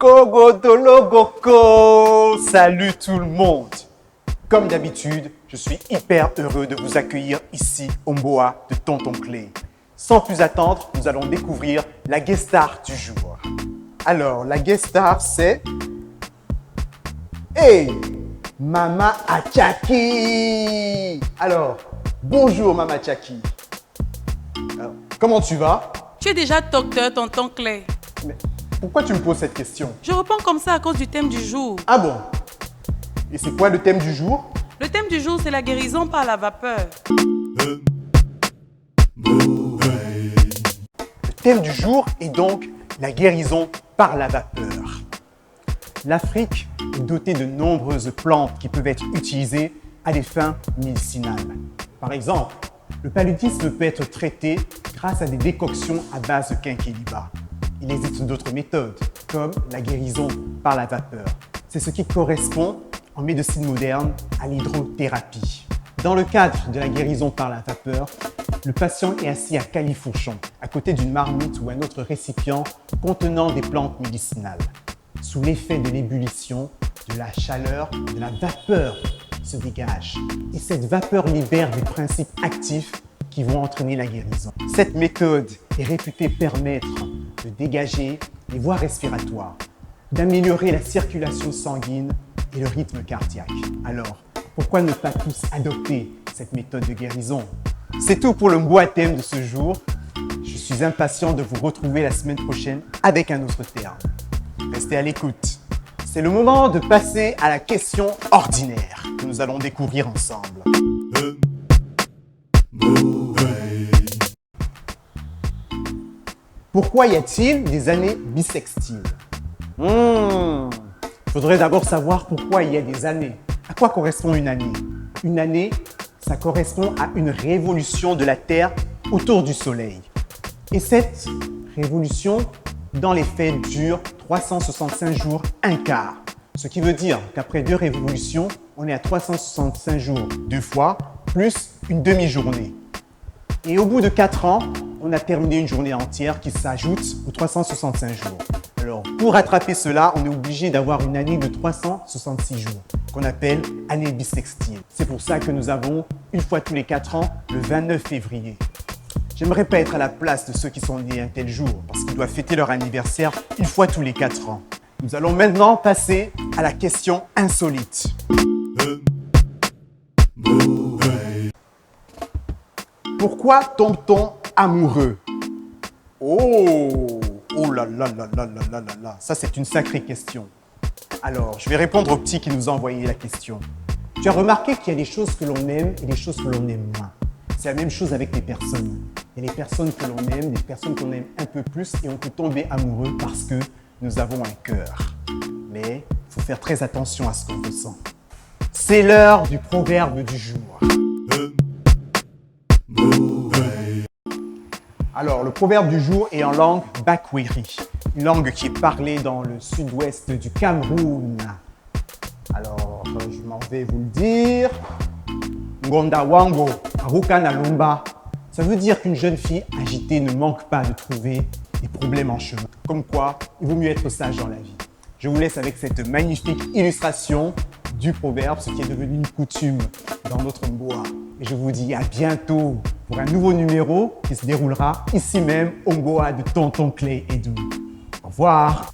Kogodologoko! Salut tout le monde! Comme d'habitude, je suis hyper heureux de vous accueillir ici au Mboa de Tonton Clé. Sans plus attendre, nous allons découvrir la guest star du jour. Alors, la guest star, c'est... Hey! Mama Achaki! Alors, bonjour Mama Achaki. Alors, comment tu vas? Tu es déjà docteur, Tonton Clé. Mais pourquoi tu me poses cette question? Je réponds comme ça à cause du thème du jour. Ah bon? Et c'est quoi le thème du jour? Le thème du jour, c'est la guérison par la vapeur. Le thème du jour est donc la guérison par la vapeur. L'Afrique est dotée de nombreuses plantes qui peuvent être utilisées à des fins médicinales. Par exemple, le paludisme peut être traité grâce à des décoctions à base de quinqueliba. Il existe d'autres méthodes, comme la guérison par la vapeur. C'est ce qui correspond en médecine moderne à l'hydrothérapie. Dans le cadre de la guérison par la vapeur, le patient est assis à califourchon, à côté d'une marmite ou un autre récipient contenant des plantes médicinales. Sous l'effet de l'ébullition, de la chaleur, de la vapeur se dégage. Et cette vapeur libère des principes actifs qui vont entraîner la guérison. Cette méthode est réputée permettre de dégager les voies respiratoires, d'améliorer la circulation sanguine et le rythme cardiaque. Alors, pourquoi ne pas tous adopter cette méthode de guérison? C'est tout pour le Mboa thème de ce jour. Je suis impatient de vous retrouver la semaine prochaine avec un autre terme. Restez à l'écoute. C'est le moment de passer à la question ordinaire que nous allons découvrir ensemble. Pourquoi y a-t-il des années bissextiles? Il faudrait d'abord savoir pourquoi il y a des années. À quoi correspond une année? Une année, ça correspond à une révolution de la Terre autour du Soleil. Et cette révolution, dans les faits, dure 365 jours, un quart. Ce qui veut dire qu'après 2 révolutions, on est à 365 jours 2 fois, plus une demi-journée. Et au bout de 4 ans, on a terminé une journée entière qui s'ajoute aux 365 jours. Alors, pour rattraper cela, on est obligé d'avoir une année de 366 jours, qu'on appelle année bissextile. C'est pour ça que nous avons, une fois tous les 4 ans, le 29 février. J'aimerais pas être à la place de ceux qui sont nés un tel jour, parce qu'ils doivent fêter leur anniversaire une fois tous les 4 ans. Nous allons maintenant passer à la question insolite. Pourquoi tombe-t-on amoureux? Oh là là là là là là là là, ça c'est une sacrée question. Alors, je vais répondre au petit qui nous a envoyé la question. Tu as remarqué qu'il y a des choses que l'on aime et des choses que l'on aime moins. C'est la même chose avec les personnes. Il y a des personnes que l'on aime, des personnes qu'on aime un peu plus et on peut tomber amoureux parce que nous avons un cœur. Mais il faut faire très attention à ce qu'on ressent. C'est l'heure du proverbe du jour. Alors, le proverbe du jour est en langue Bakweri, une langue qui est parlée dans le sud-ouest du Cameroun. Alors, je m'en vais vous le dire. Ngonda Wango, Aruka Nalumba. Ça veut dire qu'une jeune fille agitée ne manque pas de trouver des problèmes en chemin. Comme quoi, il vaut mieux être sage dans la vie. Je vous laisse avec cette magnifique illustration du proverbe, ce qui est devenu une coutume dans notre Mboa. Et je vous dis à bientôt pour un nouveau numéro qui se déroulera ici même au Mboa de Tonton Clé et Dou. Au revoir.